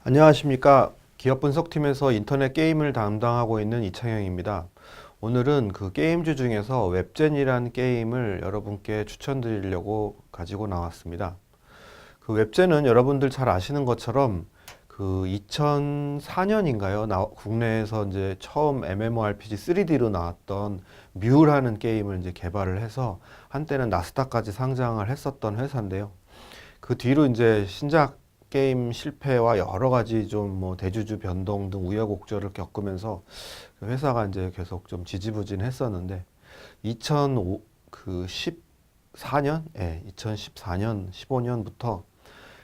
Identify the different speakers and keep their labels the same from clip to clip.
Speaker 1: 안녕하십니까. 기업분석팀에서 인터넷 게임을 담당하고 있는 이창영입니다. 오늘은 그 게임주 중에서 웹젠이라는 게임을 여러분께 추천드리려고 가지고 나왔습니다. 그 웹젠은 여러분들 잘 아시는 것처럼 그 2004년인가요? 국내에서 이제 처음 MMORPG 3D로 나왔던 뮤라는 게임을 이제 개발을 해서 한때는 나스닥까지 상장을 했었던 회사인데요. 그 뒤로 이제 신작 게임 실패와 여러 가지 좀 뭐 대주주 변동 등 우여곡절을 겪으면서 그 회사가 이제 계속 좀 지지부진했었는데 2014년, 2014년, 15년부터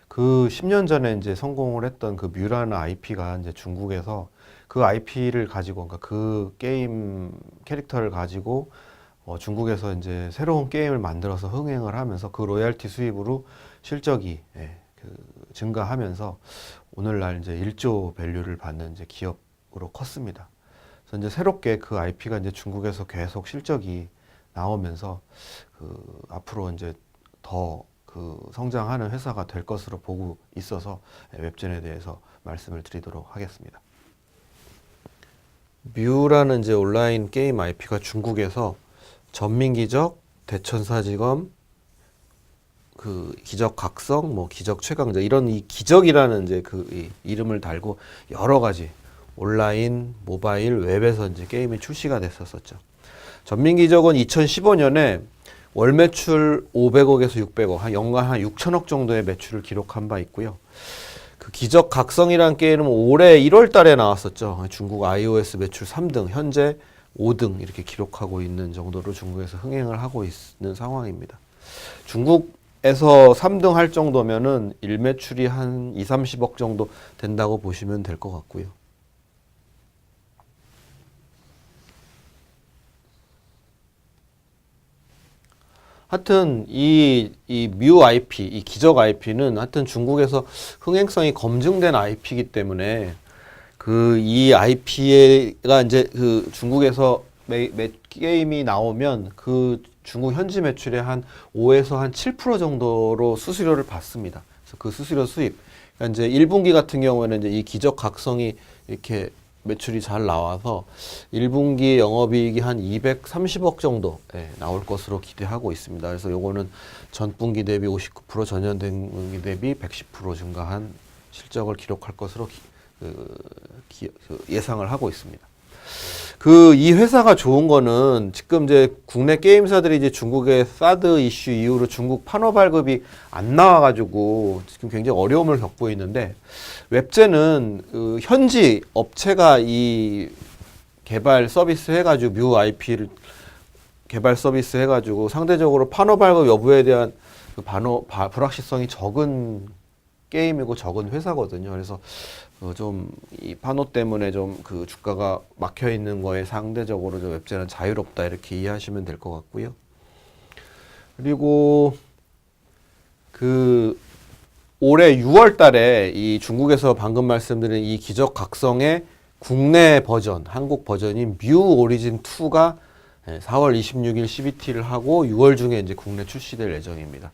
Speaker 1: 그 10년 전에 이제 성공을 했던 그 뮤라는 IP가 이제 중국에서 그 IP를 가지고, 그러니까 그 게임 캐릭터를 가지고 중국에서 이제 새로운 게임을 만들어서 흥행을 하면서 그 로열티 수입으로 실적이 증가하면서 오늘날 이제 1조 밸류를 받는 이제 기업으로 컸습니다. 그래서 이제 새롭게 그 IP가 이제 중국에서 계속 실적이 나오면서 그 앞으로 이제 더 그 성장하는 회사가 될 것으로 보고 있어서 웹젠에 대해서 말씀을 드리도록 하겠습니다. 뮤라는 이제 온라인 게임 IP가 중국에서 전민기적, 대천사지검, 그 기적 각성, 뭐 기적 최강자 이런 이 기적이라는 이제 그 이름을 달고 여러 가지 온라인, 모바일, 웹에서 이제 게임이 출시가 됐었었죠. 전민기적은 2015년에 월 매출 500억에서 600억, 한 연간 한 6천억 정도의 매출을 기록한 바 있고요. 그 기적 각성이라는 게임은 올해 1월 달에 나왔었죠. 중국 iOS 매출 3등, 현재 5등 이렇게 기록하고 있는 정도로 중국에서 흥행을 하고 있는 상황입니다. 중국에서 3등 할 정도면은 일매출이 한 2, 30억 정도 된다고 보시면 될 것 같고요. 하여튼 이 뮤 IP, 이 기적 IP는 하여튼 중국에서 흥행성이 검증된 IP이기 때문에 그 이 IP가 이제 그 중국에서 게임이 나오면 그 중국 현지 매출의 한 5에서 한 7% 정도로 수수료를 받습니다. 그래서 그 수수료 수입. 그러니까 이제 1분기 같은 경우에는 이제 이 기적 각성이 이렇게 매출이 잘 나와서 1분기 영업이익이 한 230억 정도 나올 것으로 기대하고 있습니다. 그래서 요거는 전분기 대비 59%, 전년등기 대비 110% 증가한 실적을 기록할 것으로 예상을 하고 있습니다. 그 이 회사가 좋은 거는 지금 이제 국내 게임사들이 이제 중국의 사드 이슈 이후로 중국 판호 발급이 안 나와가지고 지금 굉장히 어려움을 겪고 있는데 웹젠은 그 현지 업체가 이 개발 서비스 해가지고 뮤 IP를 개발 서비스 해가지고 상대적으로 판호 발급 여부에 대한 그 불확실성이 적은 게임이고 적은 회사거든요. 그래서 좀 이 판호 때문에 좀 그 주가가 막혀 있는 거에 상대적으로 좀 웹젠은 자유롭다 이렇게 이해하시면 될 것 같고요. 그리고 그 올해 6월 달에 이 중국에서 방금 말씀드린 이 기적 각성의 국내 버전, 한국 버전인 뮤 오리진 2가 4월 26일 CBT를 하고 6월 중에 이제 국내 출시될 예정입니다.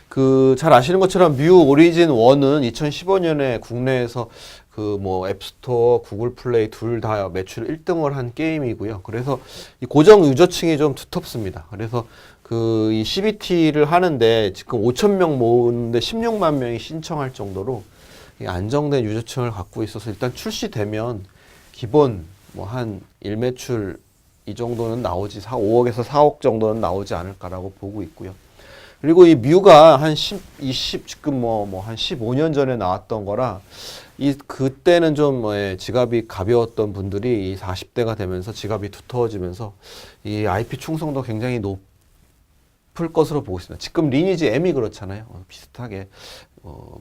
Speaker 1: 그 잘 아시는 것처럼 뮤 오리진 1은 2015년에 국내에서 그 뭐 앱스토어, 구글 플레이 둘 다 매출 1등을 한 게임이고요. 그래서 이 고정 유저층이 좀 두텁습니다. 그래서 그 이 CBT를 하는데 지금 5,000명 모으는데 16만 명이 신청할 정도로 안정된 유저층을 갖고 있어서 일단 출시되면 기본 뭐 한 일매출 이 정도는 나오지 5억에서 4억 정도는 나오지 않을까라고 보고 있고요. 그리고 이 뮤가 한 20 지금 뭐 한 15년 전에 나왔던 거라 그때는 좀 지갑이 가벼웠던 분들이 이 40대가 되면서 지갑이 두터워지면서 이 IP 충성도 굉장히 높을 것으로 보고 있습니다. 지금 리니지 M이 그렇잖아요. 비슷하게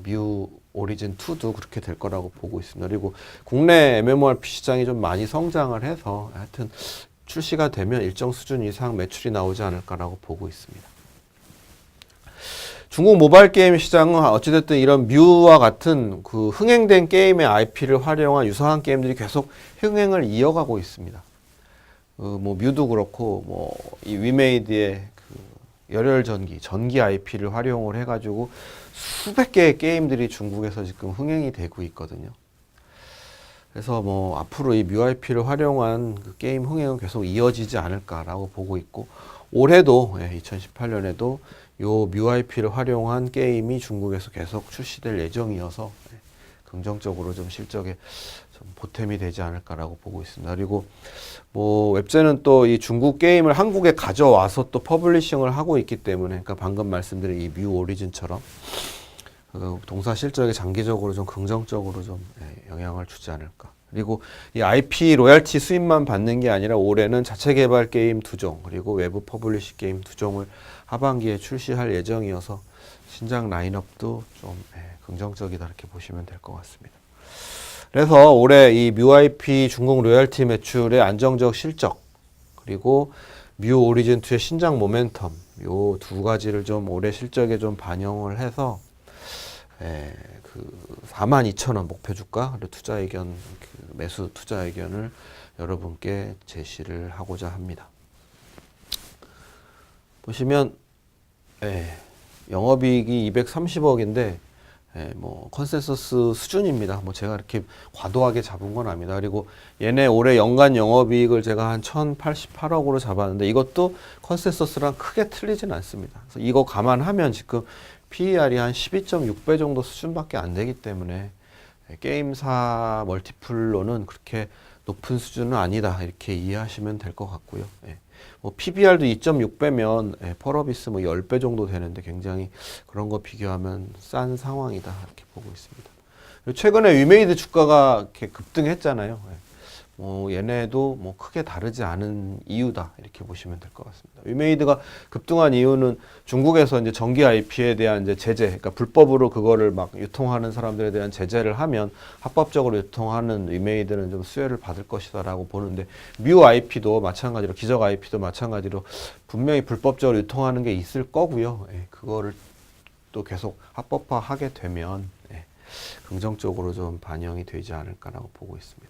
Speaker 1: 뮤 오리진 2도 그렇게 될 거라고 보고 있습니다. 그리고 국내 MMORPG 시장이 좀 많이 성장을 해서 하여튼 출시가 되면 일정 수준 이상 매출이 나오지 않을까라고 보고 있습니다. 중국 모바일 게임 시장은 어찌됐든 이런 뮤와 같은 그 흥행된 게임의 IP를 활용한 유사한 게임들이 계속 흥행을 이어가고 있습니다. 뭐 뮤도 그렇고 뭐 이 위메이드의 그 열혈 전기 IP를 활용을 해가지고 수백 개의 게임들이 중국에서 지금 흥행이 되고 있거든요. 그래서 뭐 앞으로 이 뮤아이피를 활용한 그 게임 흥행은 계속 이어지지 않을까라고 보고 있고, 올해도 2018년에도 요 뮤아이피를 활용한 게임이 중국에서 계속 출시될 예정이어서 긍정적으로 좀 실적에 좀 보탬이 되지 않을까라고 보고 있습니다. 그리고 뭐 웹제는 또 이 중국 게임을 한국에 가져와서 또 퍼블리싱을 하고 있기 때문에, 그러니까 방금 말씀드린 이 뮤 오리진처럼 동사 실적에 장기적으로 좀 긍정적으로 좀 영향을 주지 않을까. 그리고 이 IP 로얄티 수입만 받는 게 아니라 올해는 자체 개발 게임 2종, 그리고 외부 퍼블리시 게임 2종을 하반기에 출시할 예정이어서 신작 라인업도 좀 긍정적이다 이렇게 보시면 될 것 같습니다. 그래서 올해 이 뮤아이피 중국 로얄티 매출의 안정적 실적, 그리고 뮤 오리진 2의 신작 모멘텀, 요 두 가지를 좀 올해 실적에 좀 반영을 해서 그 42,000원 목표 주가, 그리고 투자 의견, 그 매수 투자 의견을 여러분께 제시를 하고자 합니다. 보시면 영업이익이 230억인데 뭐 컨센서스 수준입니다. 뭐 제가 이렇게 과도하게 잡은 건 아닙니다. 그리고 얘네 올해 연간 영업이익을 제가 한 1,088억으로 잡았는데 이것도 컨센서스랑 크게 틀리진 않습니다. 그래서 이거 감안하면 지금 PER이 한 12.6배 정도 수준밖에 안 되기 때문에 게임사 멀티플로는 그렇게 높은 수준은 아니다 이렇게 이해하시면 될 것 같고요. 뭐 PBR도 2.6배면 펄어비스 뭐 10배 정도 되는데 굉장히 그런 거 비교하면 싼 상황이다 이렇게 보고 있습니다. 그리고 최근에 위메이드 주가가 이렇게 급등했잖아요. 뭐 얘네도 뭐 크게 다르지 않은 이유다 이렇게 보시면 될 것 같습니다. 위메이드가 급등한 이유는 중국에서 이제 전기 IP에 대한 이제 제재, 그러니까 불법으로 그거를 막 유통하는 사람들에 대한 제재를 하면 합법적으로 유통하는 위메이드는 좀 수혜를 받을 것이다라고 보는데, 뮤 IP도 마찬가지로, 기적 IP도 마찬가지로 분명히 불법적으로 유통하는 게 있을 거고요. 그거를 또 계속 합법화하게 되면 긍정적으로 좀 반영이 되지 않을까라고 보고 있습니다.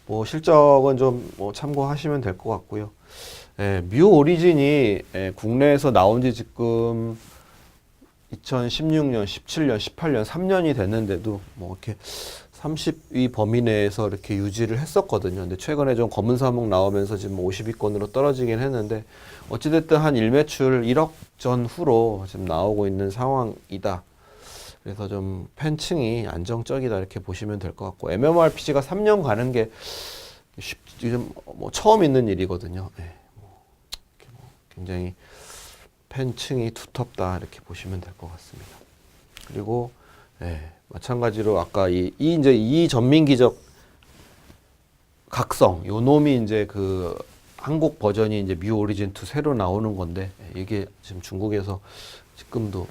Speaker 1: 뭐 실적은 좀 뭐 참고하시면 될 것 같고요. 뮤 오리진이 국내에서 나온 지 지금 2016년, 17년, 18년 3년이 됐는데도 뭐 이렇게 30위 범위 내에서 이렇게 유지를 했었거든요. 근데 최근에 좀 검은 사목 나오면서 지금 50위권으로 떨어지긴 했는데, 어찌됐든 한 일매출 1억 전후로 지금 나오고 있는 상황이다. 그래서 좀 팬층이 안정적이다 이렇게 보시면 될 것 같고, MMORPG가 3년 가는 게 지금 뭐 처음 있는 일이거든요. 뭐 굉장히 팬층이 두텁다 이렇게 보시면 될 것 같습니다. 그리고 마찬가지로 아까 이제 이 전민기적 각성, 요 놈이 이제 그 한국 버전이 이제 뮤 오리진 2 새로 나오는 건데, 이게 지금 중국에서 지금도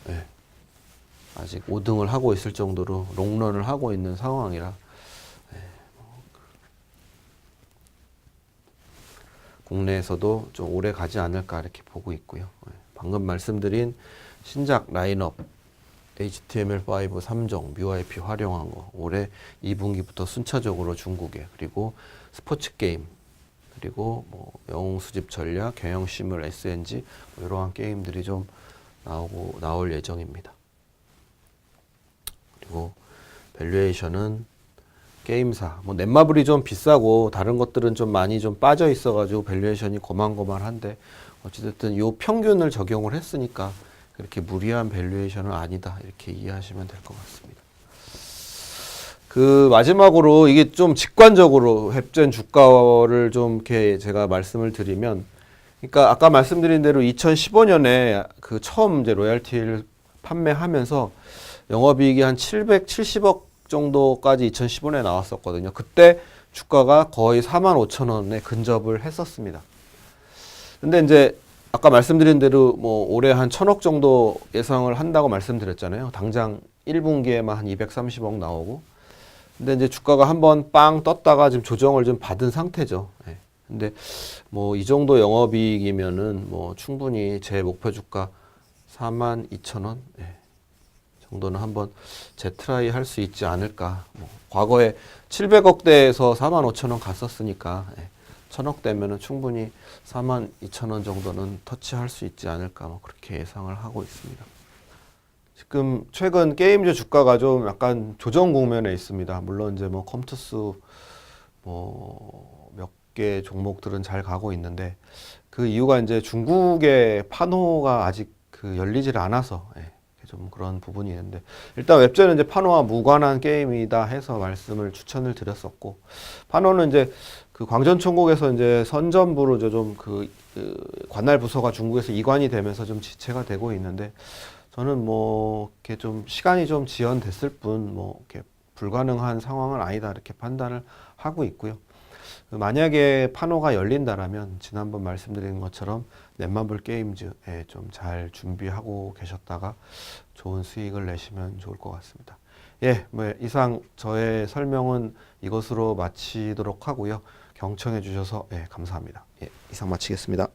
Speaker 1: 아직 5등을 하고 있을 정도로 롱런을 하고 있는 상황이라 국내에서도 좀 오래 가지 않을까 이렇게 보고 있고요. 방금 말씀드린 신작 라인업 HTML5 3종 뮤아이피 활용한 거 올해 2분기부터 순차적으로 중국에, 그리고 스포츠 게임, 그리고 뭐 영웅 수집 전략, 경영 시뮬, SNG 뭐 이러한 게임들이 좀 나올 예정입니다. 그리고 밸류에이션은 게임사, 뭐 넷마블이 좀 비싸고 다른 것들은 좀 많이 좀 빠져 있어가지고 밸류에이션이 고만고만한데, 어찌됐든 요 평균을 적용을 했으니까 그렇게 무리한 밸류에이션은 아니다 이렇게 이해하시면 될 것 같습니다. 그 마지막으로 이게 좀 직관적으로 웹젠 주가를 좀 이렇게 제가 말씀을 드리면, 그러니까 아까 말씀드린 대로 2015년에 그 처음 이제 로얄티를 판매하면서 영업이익이 한 770억 정도까지 2015년에 나왔었거든요. 그때 주가가 거의 45,000원에 근접을 했었습니다. 근데 이제 아까 말씀드린 대로 뭐 올해 한 1,000억 정도 예상을 한다고 말씀드렸잖아요. 당장 1분기에만 한 230억 나오고. 근데 이제 주가가 한번 빵 떴다가 지금 조정을 좀 받은 상태죠. 근데 뭐 이 정도 영업이익이면은 뭐 충분히 제 목표 주가 42,000원 정도는 한번 재트라이 할 수 있지 않을까. 뭐 과거에 700억대에서 45,000원 갔었으니까 1,000억 되면은 충분히 42,000원 정도는 터치할 수 있지 않을까. 뭐 그렇게 예상을 하고 있습니다. 지금 최근 게임주 주가가 좀 약간 조정 국면에 있습니다. 물론 이제 뭐 컴투스 뭐 몇 개 종목들은 잘 가고 있는데 그 이유가 이제 중국의 판호가 아직 그 열리지를 않아서 좀 그런 부분이 있는데 일단 웹전은 이제 판호와 무관한 게임이다 해서 말씀을 추천을 드렸었고 판호는 이제 그 광전총국에서 이제 선전부로 좀그 관할 부서가 중국에서 이관이 되면서 좀 지체가 되고 있는데 저는 뭐 이렇게 좀 시간이 좀 지연됐을 뿐 뭐 이렇게 불가능한 상황은 아니다 이렇게 판단을 하고 있고요. 만약에 판호가 열린다라면 지난번 말씀드린 것처럼 넷마블 게임즈에 좀 잘 준비하고 계셨다가 좋은 수익을 내시면 좋을 것 같습니다. 예, 뭐 이상 저의 설명은 이것으로 마치도록 하고요. 경청해 주셔서 감사합니다. 예, 이상 마치겠습니다.